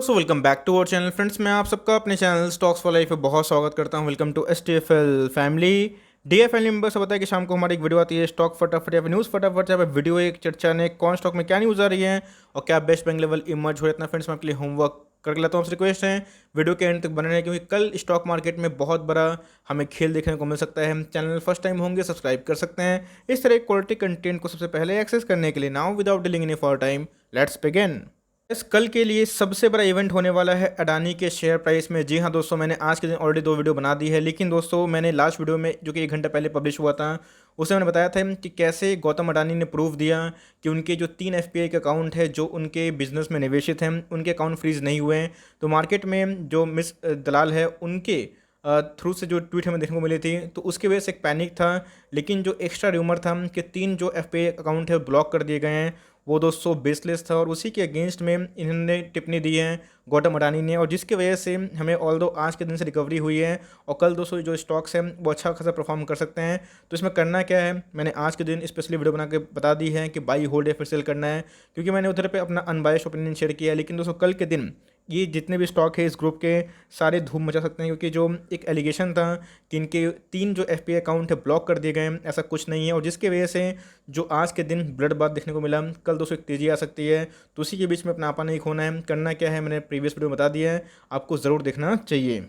So welcome back to our channel friends. मैं आप सबका अपने चैनल स्टॉक्स फॉर लाइफ में बहुत स्वागत करता हूं। Welcome to STFL family. D F family members बताया कि शाम को हमारी एक वीडियो आती है स्टॉक फटाफट या फिर न्यूज़ फटाफट, जहाँ पे वीडियो एक चर्चा ने कौन स्टॉक में क्या न्यूज़ आ रही है और क्या बेस्ट बैंक लेवल इमर्ज हो रहा है। इतना फ्रेंड्स मैं आपके लिए होमवर्क कर लेता हूँ। आपसे रिक्वेस्ट है वीडियो के एंड तक बने रहें, क्योंकि कल स्टॉक मार्केट में बहुत बड़ा हमें खेल देखने को मिल सकता है। चैनल फर्स्ट टाइम होंगे सब्सक्राइब कर सकते हैं इस तरह क्वालिटी कंटेंट को सबसे पहले एक्सेस करने के लिए। Now without dealing any for time let's begin. इस कल के लिए सबसे बड़ा इवेंट होने वाला है अडानी के शेयर प्राइस में। जी हाँ दोस्तों, मैंने आज के दिन ऑलरेडी 2 वीडियो बना दी है, लेकिन दोस्तों मैंने लास्ट वीडियो में जो कि 1 घंटा पहले पब्लिश हुआ था उसमें मैंने बताया था कि कैसे गौतम अडानी ने प्रूव दिया कि उनके जो 3 FPI के अकाउंट है जो उनके बिजनेस में निवेशित हैं उनके अकाउंट फ्रीज नहीं हुए हैं। तो मार्केट में जो मिस दलाल है उनके थ्रू से जो ट्वीट हमें देखने को मिली थी, तो उसकी वजह से एक पैनिक था। लेकिन जो एक्स्ट्रा र्यूमर था कि 3 जो FPI अकाउंट है ब्लॉक कर दिए गए हैं, वो दोस्तों बेसलेस था और उसी के अगेंस्ट में इन्होंने टिप्पणी दी है गौतम अडानी ने, और जिसकी वजह से हमें ऑल्दो आज के दिन से रिकवरी हुई है और कल दोस्तों जो स्टॉक्स हैं वो अच्छा खासा परफॉर्म कर सकते हैं। तो इसमें करना क्या है, मैंने आज के दिन स्पेशली वीडियो बना के बता दी है कि बाई होल्ड या फिर सेल करना है, क्योंकि मैंने उधर पे अपना अनबायस्ड ओपिनियन शेयर किया है। लेकिन दोस्तों कल के दिन ये जितने भी स्टॉक है इस ग्रुप के सारे धूम मचा सकते हैं, क्योंकि जो एक एलिगेशन था कि इनके 3 जो FPI अकाउंट है ब्लॉक कर दिए गए हैं, ऐसा कुछ नहीं है। और जिसकी वजह से जो आज के दिन ब्लड बात देखने को मिला, कल दोस्तों एक तेज़ी आ सकती है। तो उसी के बीच में अपना आपा नहीं खोना है। करना क्या है मैंने प्रीवियस वीडियो में बता दिया है, आपको ज़रूर देखना चाहिए।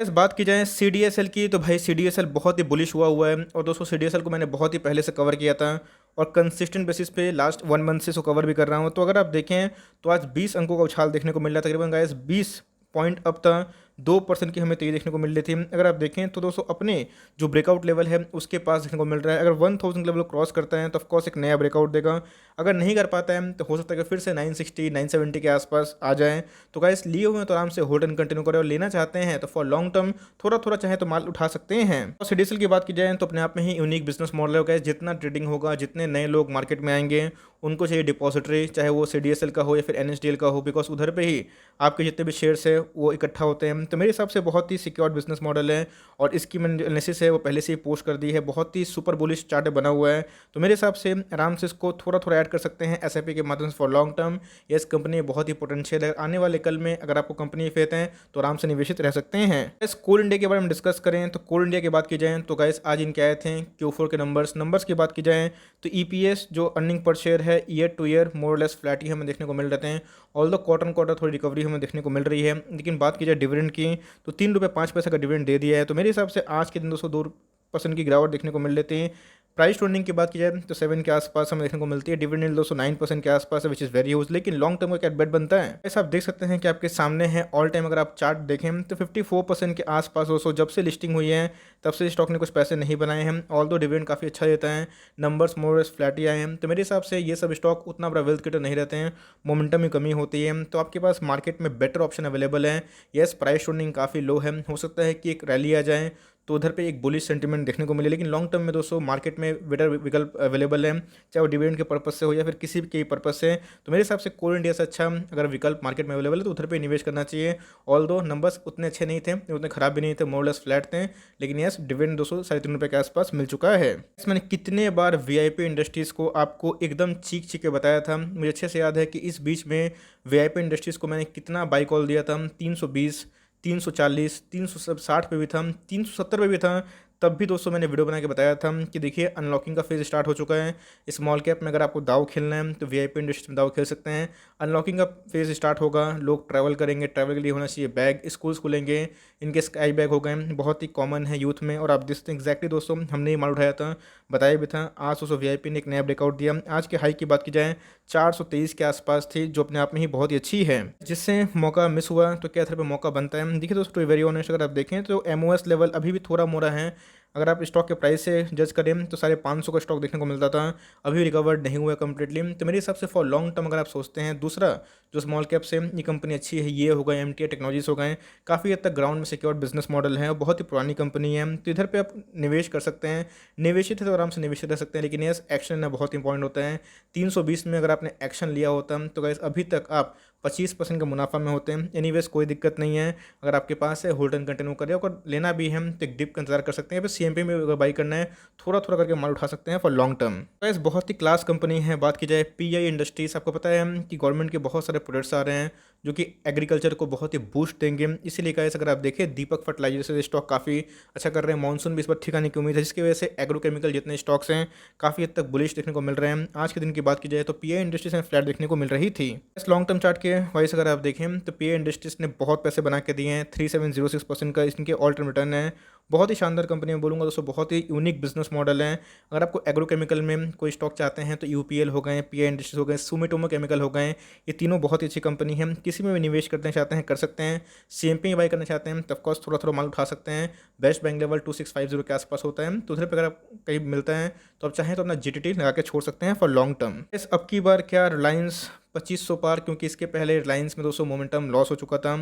इस बात की जाए CDSL की, तो भाई CDSL बहुत ही बुलिश हुआ है और दोस्तों CDSL को मैंने बहुत ही पहले से कवर किया था और कंसिस्टेंट बेसिस पे लास्ट 1 मंथ से इसको कवर भी कर रहा हूँ। तो अगर आप देखें तो आज 20 अंकों का उछाल देखने को मिल रहा है, तकरीबन गाइस 20 पॉइंट अप था। 2% की हमें तेज़ी देखने को मिल रही थी। अगर आप देखें तो दोस्तों अपने जो ब्रेकआउट लेवल है उसके पास देखने को मिल रहा है। अगर 1000 लेवल क्रॉस करता है तो ऑफकोर्स एक नया ब्रेकआउट देगा। अगर नहीं कर पाता है तो हो सकता है कि फिर से 960 970 के आसपास आ जाए। तो गाइस लिए हुए हैं तो आराम से होल्ड एंड कंटिन्यू करें, और लेना चाहते हैं तो फॉर लॉन्ग टर्म थोड़ा थोड़ा चाहे तो माल उठा सकते हैं। और CDSL की बात की जाए तो अपने आप में ही यूनिक बिजनेस मॉडल है। जितना ट्रेडिंग होगा, जितने नए लोग मार्केट में आएंगे उनको चाहिए डिपॉजिटरी, चाहे वो CDSL का हो या फिर NSDL का हो, बिकॉज उधर पे ही आपके जितने भी शेयर्स है वो इकट्ठा होते हैं। तो मेरे हिसाब से बहुत ही सिक्योर बिजनेस मॉडल है और इसकी मैंने जो एनालिसिस है वो पहले से ही पोस्ट कर दी है। बहुत ही सुपर बुलिश चार्ट बना हुआ है, तो मेरे हिसाब से आराम से इसको थोड़ा थोड़ा ऐड कर सकते हैं SIP के माध्यम से फॉर लॉन्ग टर्म। ये इस कंपनी में बहुत ही पोटेंशियल है। आने वाले कल में अगर आपको कंपनी फेथ है तो आराम से निवेशित रह सकते हैं। इस कोल इंडिया के बारे में डिस्कस करें तो कोल इंडिया की बात की जाए तो गाइस आज इनके आए थे Q4 के नंबर्स की बात की जाए तो EPS जो अर्निंग पर शेयर है year to year more less flat ही हमें देखने को मिल रहे हैं। ऑल्दो क्वार्टर थोड़ी रिकवरी हमें देखने को मिल रही है। लेकिन बात की जाए डिविडेंड की तो 3 रुपये 5 पैसे का डिविडेंड दे दिया है। तो मेरे हिसाब से आज के दिन 202% की गिरावट देखने को मिल लेती है। प्राइस टू अर्निंग की बात की जाए तो 7 के आसपास हमें देखने को मिलती है। डिविडेंड 209% के आसपास है, विच इज़ वेरी ह्यूज। लेकिन लॉन्ग टर्म का क्या बेट बनता है, ऐसा आप देख सकते हैं कि आपके सामने है ऑल टाइम। अगर आप चार्ट देखें तो 54% के आसपास दोस्तों जब से लिस्टिंग हुई है तब से स्टॉक ने कुछ पैसे नहीं बनाए हैं। ऑल दो डिविडेंड काफ़ी अच्छा देता है, नंबर्स मोर फ्लैट ही आए हैं। तो मेरे हिसाब से ये सब स्टॉक उतना बड़ा वेल्थ क्रिएटर नहीं रहते हैं, मोमेंटम में कमी होती है। तो आपके पास मार्केट में बेटर ऑप्शन अवेलेबल है। येस प्राइस टू अर्निंग काफ़ी लो है, हो सकता है कि एक रैली आ जाए तो उधर पे एक बुलिश सेंटीमेंट देखने को मिले। लेकिन लॉन्ग टर्म में दोस्तों मार्केट में बेटर विकल्प अवेलेबल है, चाहे वो डिविडेंड के पर्पज से हो या फिर किसी के पर्पज से। तो मेरे हिसाब से कोल इंडिया से अच्छा अगर विकल्प मार्केट में अवेलेबल है तो उधर पे निवेश करना चाहिए। ऑल दो नंबर्स उतने अच्छे नहीं थे, उतने खराब भी नहीं थे, मोरलेस फ्लैट थे। लेकिन यस डिविडेंड 203.5 के आसपास मिल चुका है। मैंने कितने बार VIP इंडस्ट्रीज़ को आपको एकदम चीख चीख के बताया था। मुझे अच्छे से याद है कि इस बीच में VIP इंडस्ट्रीज़ को मैंने कितना बाई कॉल दिया था। 320 340 360 पे भी था, 370 पे भी था। तब भी दोस्तों मैंने वीडियो बना के बताया था कि देखिए अनलॉकिंग का फेज स्टार्ट हो चुका है। स्मॉल कैप में अगर आपको दाव खेलना है तो VIP इंडस्ट्री में दाव खेल सकते हैं। अनलॉकिंग का फेज स्टार्ट होगा, लोग ट्रैवल करेंगे, ट्रैवल के लिए होना चाहिए बैग, स्कूल्स खुलेंगे, इनके स्काई बैग हो गए, बहुत ही कॉमन है यूथ में। और आप देखते हैं एग्जैक्टली दोस्तों हमने ये माल उठाया था, बताया भी था। आज दोस्तों VIP ने एक नया ब्रेकआउट दिया। आज के हाई की बात की जाए 423 के आसपास थी, जो अपने आप में ही बहुत ही अच्छी है। जिससे मौका मिस हुआ तो क्या इधर पे मौका बनता है। देखिए दोस्तों टू वेरी ऑनेस्ट अगर आप देखें तो MOS लेवल अभी भी थोड़ा मोड़ा है। अगर आप स्टॉक के प्राइस से जज करें तो 550 का स्टॉक देखने को मिलता था, अभी रिकवर्ड नहीं हुआ कम्प्लीटली। तो मेरे हिसाब से फॉर लॉन्ग टर्म अगर आप सोचते हैं, दूसरा जो स्मॉल कैप से ये कंपनी अच्छी है, ये हो गए MTA टेक्नोलॉजीज हो गए, काफ़ी हद तक ग्राउंड में सिक्योर बिजनेस मॉडल है और बहुत ही पुरानी कंपनी है। तो इधर पे आप निवेश कर सकते हैं, निवेशित है तो आराम से निवेशित रह सकते हैं। लेकिन यस एक्शन ना बहुत इंपॉर्टेंट होता है। 320 में अगर आपने एक्शन लिया होता तो गाइस अभी तक आप 25% का मुनाफा में होते हैं। एनीवेज कोई दिक्कत नहीं है, अगर आपके पास है होल्ड एंड कंटिन्यू करें। अगर लेना भी है तो एक डिप का इंतजार कर सकते हैं, फिर CMP में अगर बाई करना है थोड़ा थोड़ा करके माल उठा सकते हैं फॉर लॉन्ग टर्म। गाइस बहुत ही क्लास कंपनी है। बात की जाए PI इंडस्ट्रीज, आपको पता है कि गवर्नमेंट के बहुत सारे प्रोडक्ट्स आ रहे हैं जो कि एग्रीकल्चर को बहुत ही बूस्ट देंगे। इसीलिए गाइस अगर आप देखें दीपक फर्टिलाइजर से स्टॉक काफ़ी अच्छा कर रहे हैं, मानसून भी इस बार ठीक आने की उम्मीद है, जिसकी वजह से एग्रोकेमिकल जितने स्टॉक्स हैं काफ़ी हद तक बुलिश देखने को मिल रहे हैं। आज के दिन की बात की जाए तो पीआई इंडस्ट्रीज में फ्लैट देखने को मिल रही थी। इस लॉन्ग टर्म चार्ट के वाइज अगर आप देखें तो पीआई इंडस्ट्रीज ने बहुत पैसे बना के दिए हैं। 3706% का इनके ऑल टाइम रिटर्न है। बहुत ही शानदार कंपनी में बोलूँगा दोस्तों, बहुत ही यूनिक बिजनेस मॉडल है। अगर आपको एग्रोकेमिकल में कोई स्टॉक चाहते हैं तो यूपीएल हो गए, पीआई इंडस्ट्रीज हो गए, सुमिटोमो केमिकल हो गए, ये तीनों बहुत ही अच्छी कंपनी है। किसी में भी निवेश करना चाहते हैं कर सकते हैं। सीएमपी में बाई करना चाहते हैं तो ऑफकोर्स थोड़ा थोड़ा माल उठा सकते हैं। बेस्ट बैंक लेवल 2650 के आसपास होता है, तो उधर पर अगर आप कहीं मिलता है तो आप चाहें तो अपना जीटीटी लगा के छोड़ सकते हैं फॉर लॉन्ग टर्म। इस अब की बार क्या रिलायंस 2500 पार, क्योंकि इसके पहले रिलायंस में दोस्तों मोमेंटम लॉस हो चुका था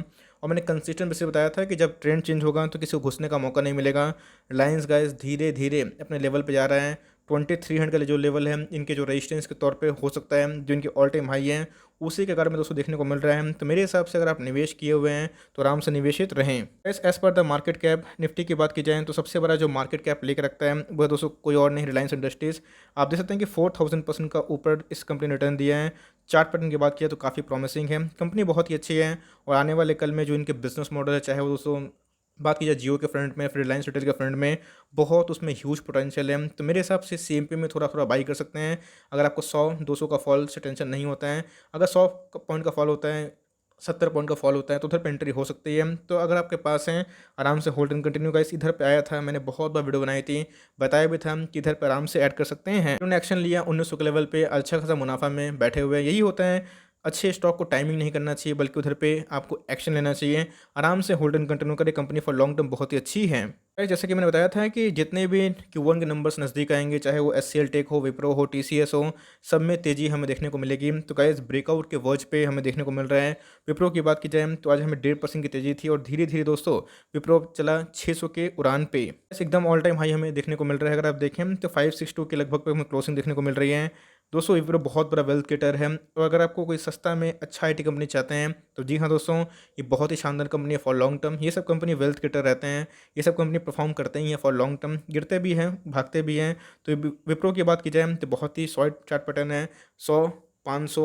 और मैंने कंसिस्टेंट बेसिस बताया था कि जब ट्रेंड चेंज होगा तो किसी को घुसने का मौका नहीं मिलेगा। रिलायंस गाइस धीरे धीरे अपने लेवल पे जा रहा है। 2300 का जो लेवल है इनके जो रेजिस्टेंस के तौर पे हो सकता है, जो इनके ऑल टाइम हाई है, उसी के कारण में दोस्तों देखने को मिल रहा है। तो मेरे हिसाब से अगर आप निवेश किए हुए हैं तो आराम से निवेशित रहें। As per the market cap Nifty की बात की जाए तो सबसे बड़ा जो मार्केट कैप लेकर रखता है वह दोस्तों कोई और नहीं, रिलायंस इंडस्ट्रीज। आप देख सकते हैं कि 4000% का ऊपर इस कंपनी ने रिटर्न दिया है। चार्ट पैटर्न की बात किया तो काफ़ी प्रॉमिसिंग है, कंपनी बहुत ही अच्छी है। और आने वाले कल में जो इनके बिजनेस मॉडल है, चाहे वो दोस्तों बात की जाए जियो के फ्रंट में, फिर रिलायंस रिटेल के फ्रंट में, बहुत उसमें ह्यूज पोटेंशियल है। तो मेरे हिसाब से सीएमपी में थोड़ा थोड़ा बाई कर सकते हैं। अगर आपको 100-200 का फॉल से टेंशन नहीं होता है, अगर 100 पॉइंट का फॉल होता है, 70 पॉइंट का फॉल होता है तो उधर पे एंट्री हो सकती है। तो अगर आपके पास है आराम से होल्ड एंड कंटिन्यू। गाइस इधर पे आया था, मैंने बहुत बार वीडियो बनाई थी, बताया भी था कि इधर पे आराम से ऐड कर सकते हैं। उन्होंने एक्शन लिया 1900 के लेवल पे, अच्छा खासा मुनाफा में बैठे हुए हैं। यही होता है, अच्छे स्टॉक को टाइमिंग नहीं करना चाहिए बल्कि उधर पे आपको एक्शन लेना चाहिए। आराम से होल्ड एंड कंटिन्यू करें, कंपनी फॉर लॉन्ग टर्म बहुत ही अच्छी है। जैसे कि मैंने बताया था कि जितने भी Q1 के नंबर्स नज़दीक आएंगे, चाहे वो एचसीएल टेक हो, विप्रो हो, टीसीएस हो, सब में तेज़ी हमें देखने को मिलेगी। तो गाइस ब्रेकआउट के वर्ज पे हमें देखने को मिल रहा है। विप्रो की बात की जाए तो आज हमें 1.5% की तेज़ी थी और धीरे धीरे दोस्तों विप्रो चला 600 के उड़ान पे, एकदम ऑल टाइम हाई हमें देखने को मिल रहा है। अगर आप देखें तो 562 के लगभग पे हमें क्लोजिंग देखने को मिल रही है। दोस्तों विप्रो बहुत बड़ा वेल्थ क्रिएटर है, और अगर आपको कोई सस्ता में अच्छा आईटी कंपनी चाहते हैं तो जी हाँ दोस्तों, ये बहुत ही शानदार कंपनी है फॉर लॉन्ग टर्म। ये सब कंपनी वेल्थ क्रिएटर रहते हैं, ये सब कंपनी परफॉर्म करते ही हैं फॉर लॉन्ग टर्म, गिरते भी हैं भागते भी हैं। तो विप्रो की बात की जाए तो बहुत ही सॉलिड चार्ट पैटर्न है। 100, 500,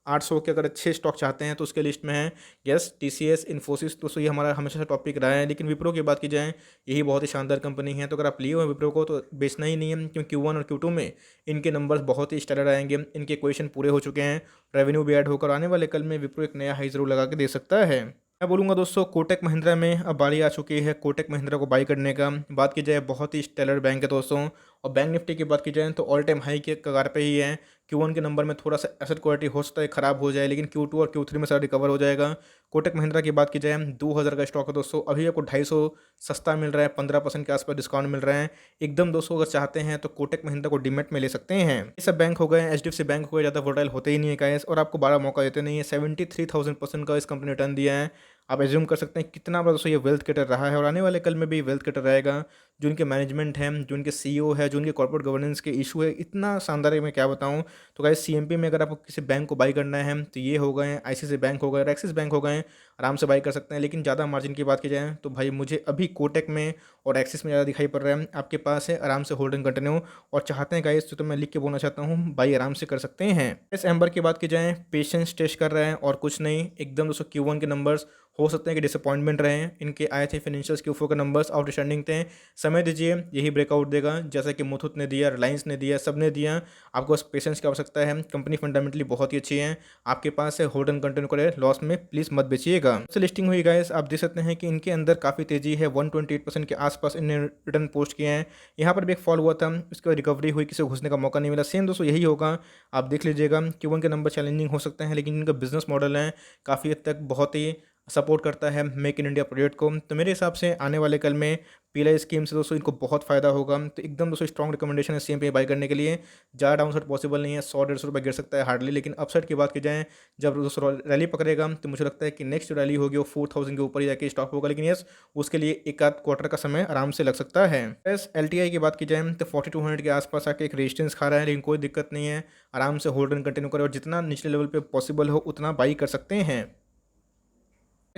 800 के अगर अच्छे स्टॉक चाहते हैं तो उसके लिस्ट में है यस टीसीएस, इन्फोसिस। तो ये हमारा हमेशा से टॉपिक रहा है। लेकिन विप्रो की बात की जाए, यही बहुत ही शानदार कंपनी है। तो अगर आप लिए हुए विप्रो को तो बेचना ही नहीं है, क्योंकि Q1 और Q2 में इनके नंबर्स बहुत ही स्टैंडर्ड आएंगे। इनके क्वेश्चन पूरे हो चुके हैं, रेवेन्यू भी ऐड होकर आने वाले कल में विप्रो एक नया हाई जरूर लगा के दे सकता है। मैं बोलूँगा दोस्तों कोटक महिंद्रा में अब बारी आ चुकी है कोटक महिंद्रा को बाई करने का। बात की जाए बहुत ही स्टेलर बैंक है दोस्तों। और बैंक निफ्टी की बात की जाए तो ऑल टाइम हाई के कगार पे ही है। Q1 के नंबर में थोड़ा सा एसेट क्वालिटी हो सकता है ख़राब हो जाए, लेकिन Q2 और Q3 में सारा रिकवर हो जाएगा। कोटक महिंद्रा की बात की जाए 2000 का स्टॉक है दोस्तों, अभी आपको 250 सस्ता मिल रहा है, 15% के आसपास डिस्काउंट मिल रहा है एकदम दोस्तों। अगर चाहते हैं तो कोटक महिंद्रा को डीमेट में ले सकते हैं। ये सब बैंक हो गए, HDFC बैंक हो गए, ज़्यादा वोटाइल होते ही नहीं है गाइस, और आपको बड़ा मौका देते नहीं है। 73,000% का इस कंपनी ने रिटर्न दिया है। आप एज्यूम कर सकते हैं कितना बड़ा दोस्तों ये वेल्थ क्रिएटर रहा है, और आने वाले कल में भी वेल्थ क्रिएटर रहेगा। जो इनके मैनेजमेंट है, जो इनके सीईओ है, जो इनके कॉर्पोरेट गवर्नेंस के इशू है, इतना शानदार है मैं क्या बताऊं। तो गाइस सीएमपी में अगर आपको किसी बैंक को बाई करना है तो ये हो गए, आईसीआईसीआई बैंक हो गए, एक्सिस बैंक हो गए, आराम से बाई कर सकते हैं। लेकिन ज़्यादा मार्जिन की बात की जाए तो भाई मुझे अभी कोटक में और एक्सिस में ज़्यादा दिखाई पड़ रहा है। आपके पास है आराम से होल्ड एंड कंटिन्यू, और चाहते हैं गाइस तो मैं लिख के बोलना चाहता हूँ बाई आराम से कर सकते हैं। इस एम्बर की बात की जाए पेशेंस टेस्ट कर रहा है और कुछ नहीं, एकदम दोस्तों Q1 के नंबर्स हो सकते हैं कि डिसअपॉइंटमेंट रहे हैं। इनके आए थे फाइनेंशियल्स Q4 के नंबर्स आउटस्टैंडिंग थे। समय दीजिए, यही ब्रेकआउट देगा जैसा कि मुथूट ने दिया, रिलायंस ने दिया, सब ने दिया। आपको बस पेशेंस की आवश्यकता है। कंपनी फंडामेंटली बहुत ही अच्छी है। आपके पास है होल्ड एंड कंटिन्यू करे, लॉस में प्लीज़ मत बेचिएगा। से लिस्टिंग हुई गाइस, आप देख सकते हैं कि इनके अंदर काफ़ी तेजी है। 128% के आसपास इन्हें रिटर्न पोस्ट किए हैं। यहाँ पर भी एक फॉल हुआ था, उसके बाद रिकवरी हुई, किसी को घुसने का मौका नहीं मिला। सेम दोस्तों यही होगा, आप देख लीजिएगा। Q1 के नंबर चैलेंजिंग हो सकते हैं, लेकिन इनका बिजनेस मॉडल है काफ़ी हद तक बहुत ही सपोर्ट करता है मेक इन इंडिया प्रोजेक्ट को। तो मेरे हिसाब से आने वाले कल में पीएलआई स्कीम से दोस्तों इनको बहुत फायदा होगा। तो एकदम दोस्तों स्ट्रॉन्ग रिकमेंडेशन है सीएमपी बाई करने के लिए। ज़्यादा डाउनसाइड पॉसिबल नहीं है, 100-150 रुपये गिर सकता है हार्डली। लेकिन अपसाइड की बात की जाए, जब दोस्तों रैली पकड़ेगा तो मुझे लगता है कि नेक्स्ट रैली होगी वो 4000 के ऊपर ही जाके स्टॉक होगा। लेकिन यस, उसके लिए एक आध क्वार्टर का समय आराम से लग सकता है। बस एलटीआई की बात की जाए तो 4200 के आसपास आके एक रेजिस्टेंस खा रहा है, लेकिन कोई दिक्कत नहीं है, आराम से होल्ड एंड कंटिन्यू करें और जितना निचले लेवल पर पॉसिबल हो उतना बाई कर सकते हैं।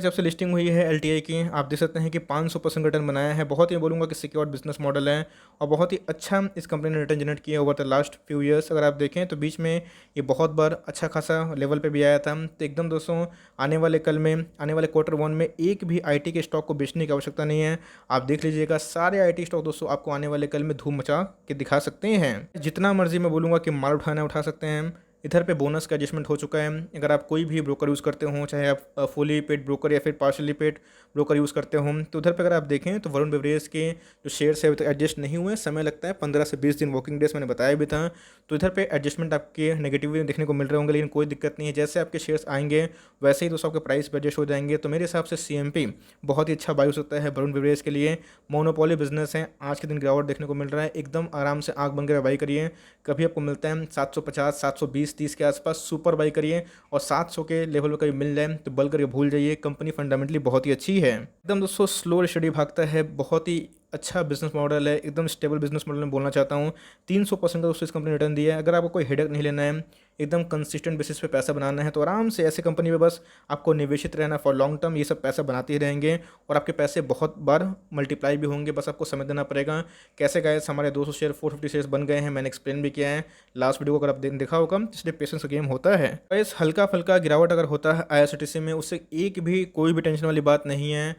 जब से लिस्टिंग हुई है एलटीआई की, आप देख सकते हैं कि 500% रिटर्न बनाया है। बहुत ही बोलूँगा कि सिक्योर बिजनेस मॉडल है और बहुत ही अच्छा इस कंपनी ने रिटर्न जनरेट किया over the last few years. अगर आप देखें तो बीच में ये बहुत बार अच्छा खासा लेवल पे भी आया था। तो एकदम दोस्तों आने वाले कल में, आने वाले Q1 में एक भी आईटी के स्टॉक को बेचने की आवश्यकता नहीं है। आप देख लीजिएगा सारे आईटी स्टॉक दोस्तों आपको आने वाले कल में धूम मचा के दिखा सकते हैं। जितना मर्जी मैं बोलूँगा कि माल उठाना उठा सकते हैं। इधर पे बोनस का एडजस्टमेंट हो चुका है। अगर आप कोई भी ब्रोकर यूज़ करते हो, चाहे आप फुली पेड ब्रोकर या फिर पार्शली पेड ब्रोकर यूज़ करते हो, तो उधर पे अगर आप देखें तो वरुण बेवरेज के जो शेयर्स है अभी तक एडजस्ट नहीं हुए, समय लगता है 15 से 20 दिन, वर्किंग डेज मैंने बताया भी था। तो इधर पे एडजस्टमेंट आपके नेगेटिव देखने को मिल रहे होंगे, लेकिन कोई दिक्कत नहीं है। जैसे आपके शेयर्स आएंगे वैसे ही दोस्तों आपके प्राइस पे एडजस्ट हो जाएंगे। तो मेरे हिसाब से CMP बहुत ही अच्छा बाय हो सकता है वरुण बेवरेज के लिए। मोनोपोली बिजनेस है, आज के दिन गिरावट देखने को मिल रहा है। एकदम आराम से आँख बंद कर बाई करिए। कभी आपको मिलता है 750, 720, 30 के आसपास, सुपर बाई करिए। और 700 के लेवल पर कभी मिल जाए तो बल करके भूल जाइए। कंपनी फंडामेंटली बहुत ही अच्छी है। एकदम दोस्तों स्लो स्टडी भागता है, बहुत ही अच्छा बिजनेस मॉडल है, एकदम स्टेबल बिजनेस मॉडल में बोलना चाहता हूँ। 300% का दोस्तों इस कंपनी ने रिटर्न दिया है। अगर आपको कोई हेडेक नहीं लेना है, एकदम कंसिस्टेंट बेसिस पे पैसा बनाना है, तो आराम से ऐसे कंपनी में बस आपको निवेशित रहना फॉर लॉन्ग टर्म। ये सब पैसा बनाते ही रहेंगे और आपके पैसे बहुत बार मल्टीप्लाई भी होंगे। बस आपको समय देना पड़ेगा। कैसे गाइस हमारे 200 शेयर 450 शेयर्स बन गए हैं, मैंने एक्सप्लेन भी किया है लास्ट वीडियो को, अगर आप देखा होगा। इसलिए पेशेंस का गेम होता है। गाइस हल्का फुल्का गिरावट अगर होता है IRCTC में, उससे एक भी कोई भी टेंशन वाली बात नहीं है।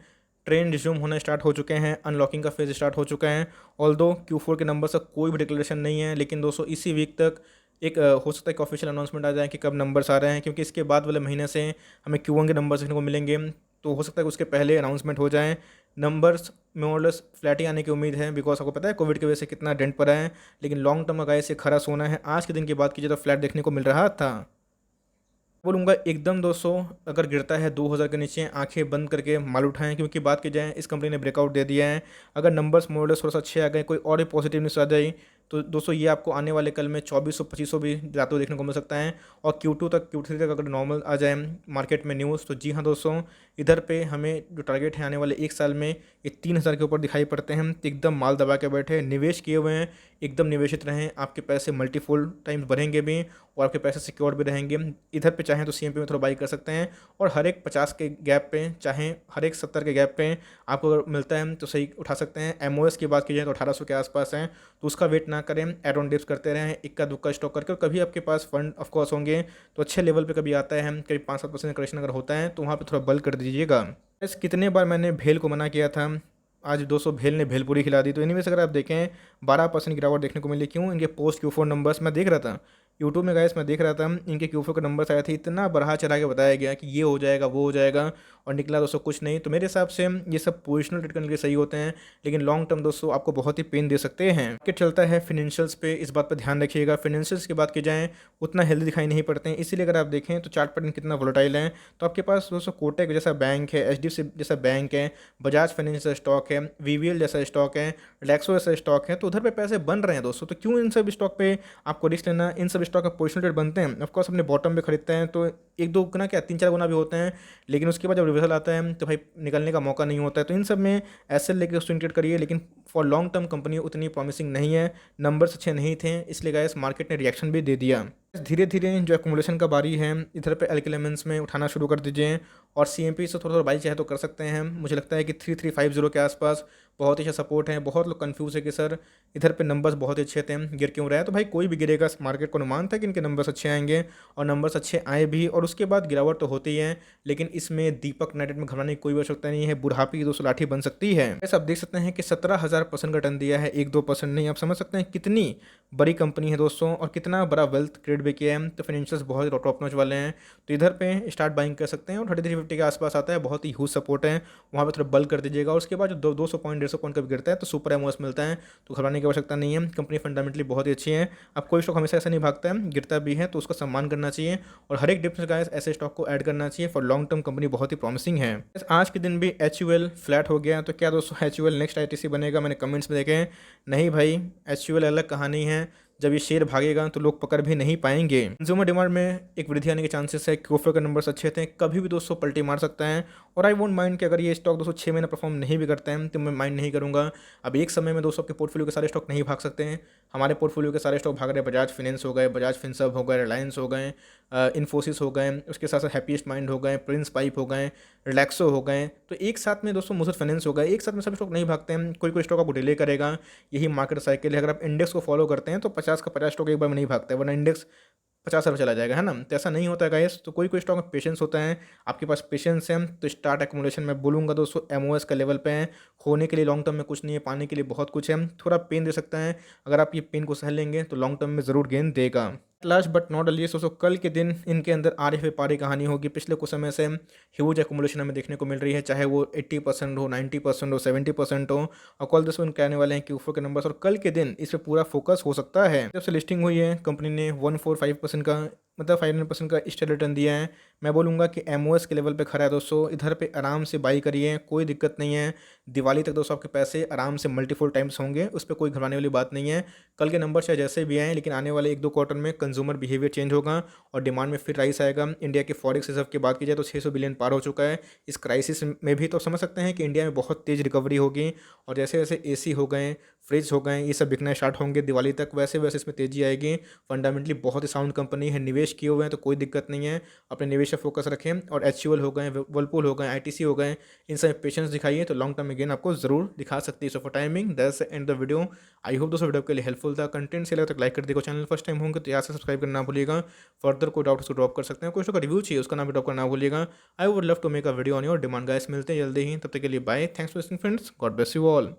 ट्रेंड रिज्यूम होना स्टार्ट हो चुके हैं, अनलॉकिंग का फेज स्टार्ट हो चुका है। ऑल्दो Q4 के नंबर से कोई भी डिक्लेरेशन नहीं है, लेकिन दोस्तों इसी वीक तक एक हो सकता है कि ऑफिशियल अनाउंसमेंट आ जाए कि कब नंबर्स आ रहे हैं, क्योंकि इसके बाद वाले महीने से हमें Q1 के नंबर्स देखने को मिलेंगे। तो हो सकता है कि उसके पहले अनाउंसमेंट हो जाए। नंबर्स में ऑलरेडी फ्लैट ही आने की उम्मीद है, बिकॉज आपको पता है कोविड की वजह से कितना डेंट पड़ा है। लेकिन लॉन्ग टर्म अगर इसे खरा सोना है। आज के दिन की बात कीजिए तो फ्लैट देखने को मिल रहा था। बोलूँगा एकदम दोस्तों अगर गिरता है 2000 के नीचे, आंखें बंद करके माल उठाएं, क्योंकि बात की जाए इस कंपनी ने ब्रेकआउट दे दिया है। अगर नंबर्स मॉडल थोड़ा सा अच्छे आ गए, कोई और भी पॉजिटिव न्यूज़ आ जाए, तो दोस्तों ये आपको आने वाले कल में 2400-2500 भी जाते हुए देखने को मिल सकता है। और Q3 तक अगर नॉर्मल आ जाए मार्केट में न्यूज़, तो जी हाँ दोस्तों इधर पे हमें जो टारगेट है आने वाले एक साल में ये 3000 के ऊपर दिखाई पड़ते हैं। तो एकदम माल दबा के बैठे, निवेश किए हुए हैं, एकदम निवेशित रहें। आपके पैसे मल्टीफोल्ड टाइम्स बढ़ेंगे भी और आपके पैसे सिक्योर भी रहेंगे। इधर पे चाहें तो CMP में थोड़ा बाई कर सकते हैं, और हर एक 50 के गैप पे, चाहे हर एक 70 के गैप पे आपको अगर मिलता है तो सही उठा सकते हैं। MOS की बात की जाए तो 1800 के आसपास है, तो उसका वेट ना करें, एड ऑन डिप्स करते रहें, इक्का दुक्का स्टॉक करके। और कभी आपके पास फंड ऑफकोर्स होंगे तो अच्छे लेवल पे कभी आता है, करीब 5-7% करेक्शन अगर होता है तो वहाँ पे थोड़ा बल्क कर दीजिएगा। बस कितने बार मैंने भेल को मना किया था, आज दोस्तों भेल ने भेलपुरी खिला दी। तो एनीवेज अगर आप देखें 12% गिरावट देखने को मिली। क्यों? इनके पोस्ट Q4 नंबर्स मैं देख रहा था यूट्यूब में, गाइस मैं देख रहा था इनके Q4 के नंबर्स आए थे, इतना बढ़ा चढ़ा के बताया गया कि ये हो जाएगा वो हो जाएगा, और निकला दोस्तों कुछ नहीं। तो मेरे हिसाब से ये सब पोजिशनल ट्रेड करने के लिए सही होते हैं, लेकिन लॉन्ग टर्म दोस्तों आपको बहुत ही पेन दे सकते हैं। मार्केट चलता है फिनेंशियल्स पे, इस बात पर ध्यान रखिएगा। फिनेंशियल्स की बात की जाए उतना हेल्दी दिखाई नहीं पड़ते हैं, इसीलिए अगर आप देखें तो चार्ट पैटर्न कितना वोलेटाइल है। तो आपके पास दोस्तों कोटक जैसा बैंक है, HDFC जैसा बैंक है, बजाज फाइनेंस जैसा स्टॉक है, VVL जैसा स्टॉक है, रिलैक्सो जैसा स्टॉक है, तो उधर पे पैसे बन रहे हैं दोस्तों। तो क्यों इन सब स्टॉक पे आपको रिस्क लेना? इन सब स्टॉक का पोजिशनल ट्रेड बनते हैं, ऑफकोर्स अपने बॉटम पे खरीदते हैं तो 1-2 गुना क्या 3-4 गुना भी होते हैं, लेकिन उसके बाद जब रिवर्सल आता है तो भाई निकलने का मौका नहीं होता है। तो इन सब में एसएल लेके स्विंग ट्रेड करिए, लेकिन फॉर लॉन्ग टर्म कंपनी उतनी प्रॉमिसिंग नहीं है, नंबर्स अच्छे नहीं थे, इसलिए गाइस मार्केट ने रिएक्शन भी दे दिया। धीरे धीरे जो एक्मुलेशन का बारी है इधर पे एल्केल एलिमेंट्स में उठाना शुरू कर दीजिए, और CMP से थोड़ा थोड़ा बाई चाहे तो कर सकते हैं। मुझे लगता है कि 3350 के आसपास बहुत ही अच्छा सपोर्ट है। बहुत लोग कंफ्यूज है कि सर इधर पे नंबर्स बहुत अच्छे थे, गिर क्यों रहा है? तो भाई कोई भी गिरेगा, मार्केट को अनुमान था कि इनके नंबर्स अच्छे आएंगे, और नंबर्स अच्छे आए भी, और उसके बाद गिरावट तो होती है। लेकिन इसमें दीपक यूनाइटेड में घबराने की कोई आवश्यकता नहीं है, बुढ़ापी की दोस्तों लाठी बन सकती है। ऐसा आप देख सकते हैं कि 17,000% का टर्न दिया है, 1-2% नहीं। आप समझ सकते हैं कितनी बड़ी कंपनी है दोस्तों, और कितना बड़ा वेल्थ क्रिएट भी किया है। तो फाइनेंशियल्स बहुत टॉप नॉच वाले हैं, तो इधर पे स्टार्ट बाइंग कर सकते हैं। और 3350 के आसपास आता है, बहुत ही ह्यूज सपोर्ट है, वहाँ पे थोड़ा बल्क कर दीजिएगा। और उसके बाद जो 200 पॉइंट 150 पॉइंट का भी गिरता है तो सुपर एमओएस मिलता है, तो घबराने की आवश्यकता नहीं है। कंपनी फंडामेंटली बहुत ही अच्छी है। अब कोई स्टॉक हमेशा ऐसा नहीं भागता है, गिरता भी है तो उसका सम्मान करना चाहिए, और हर एक डिप में गाइस ऐसे स्टॉक को ऐड करना चाहिए। फॉर लॉन्ग टर्म कंपनी बहुत ही प्रॉमिसिंग है। आज के दिन भी HUL फ्लैट हो गया, तो क्या दोस्तों HUL नेक्स्ट ITC बनेगा? मैंने कमेंट्स में देखे नहीं भाई, HUL अलग कहानी है। जब ये शेयर भागेगा तो लोग पकड़ भी नहीं पाएंगे। कंज्यूमर डिमांड में एक वृद्धि आने के चांसेस है, क्यूएफओ के नंबर्स अच्छे थे, कभी भी दोस्तों पलटी मार सकता है। और आई वोंट माइंड कि अगर ये स्टॉक दोस्तों 6 महीने परफॉर्म नहीं भी करते हैं तो मैं माइंड नहीं करूंगा। अब एक समय में दोस्तों आपके पोर्टफोलियो के सारे स्टॉक नहीं भाग सकते हैं। हमारे पोर्टफोलियो के सारे स्टॉक भाग रहे हैं, बजाज फिनेंस हो गए, बजाज फिनसर्व हो गए, रिलायंस हो गए, इन्फोसिस हो गए, उसके साथ साथ हैप्पीएस्ट माइंड हो गए, प्रिंस पाइप हो गए, रिलैक्सो हो गए। तो एक साथ में दोस्तों मुथूट फाइनेंस हो गए, एक साथ में सब स्टॉक नहीं भागते हैं, कोई कोई स्टॉक आपको डिले करेगा। यही मार्केट साइकिल है। अगर आप इंडेक्स को फॉलो करते हैं तो 50 का 50 स्टॉक एक बार में नहीं भागता है, वरना इंडेक्स 50 पर चला जाएगा, है ना। तो ऐसा नहीं होता है गाइस। तो कोई कोई स्टॉक में पेशेंस होता है। आपके पास पेशेंस है तो स्टार्ट एक्मुलेशन में बोलूँगा दोस्तों एमओएस का लेवल पे है। होने के लिए लॉन्ग टर्म में कुछ नहीं है, पाने के लिए बहुत कुछ है। थोड़ा पेन दे सकता है, अगर आप ये पेन को सह लेंगे तो लॉन्ग टर्म में ज़रूर गेन देगा। लास्ट बट नॉट लीस्ट दोस्तों, कल के दिन इनके अंदर आरिफ पारी कहानी होगी। पिछले कुछ समय से ह्यूज एक्मुलेशन हमें देखने को मिल रही है, चाहे वो 80% हो, 90% हो, 70% हो। और कल दोस्तों इनके आने वाले हैं क्यूफो के नंबर्स, और कल के दिन इस पर पूरा फोकस हो सकता है। जब से लिस्टिंग हुई है कंपनी ने 145% का, मतलब 500% का स्टेट रिटर्न दिया है। मैं बोलूँगा कि एमओएस के लेवल पे खड़ा है दोस्तों, इधर पे आराम से बाई करिए, कोई दिक्कत नहीं है। दिवाली तक दोस्तों आपके पैसे आराम से मल्टीपल टाइम्स होंगे, उस पर कोई घबराने वाली बात नहीं है। कल के नंबर चाहे जैसे भी आए, लेकिन आने वाले 1-2 क्वार्टर में कंज्यूमर बिहेवियर चेंज होगा और डिमांड में फिर राइस आएगा। इंडिया के फॉरेक्स रिजर्व की बात की जाए तो 600 बिलियन पार हो चुका है। इस क्राइसिस में भी तो समझ सकते हैं कि इंडिया में बहुत तेज़ रिकवरी होगी, और जैसे जैसे एसी हो गए, फ्रिज हो गए, ये सब बिकना स्टार्ट होंगे दिवाली तक, वैसे वैसे इसमें तेज़ी आएगी। फंडामेंटली बहुत ही साउंड कंपनी है, निवेश किए हुए हैं तो कोई दिक्कत नहीं है। अपने निवेश पर फोकस रखें, और एचयूएल हो गए, वर्लपूल हो गए, आईटीसी हो गए, इन सब पेशेंस दिखाइए तो लॉन्ग टर्म में गेन आपको जरूर दिखा सकती है। So for timing that's and the video. I hope दोस्तों वीडियो के लिए हेल्पफुल था। कंटेंट से लगा तो लाइक कर देखो, चैनल फर्स्ट टाइम होंगे तो यहाँ से सब्सक्राइब करना भूलिएगा। फर्दर कोई डाउट उसको ड्रॉप कर सकते हैं, कुछ का रिव्यू चाहिए उसका नाम भी ड्रॉप करना भूलिएगा। I would love to make a video on your demand guys. मिलते हैं जल्दी ही, तब तक के लिए bye. Thanks for listening friends, God bless you all.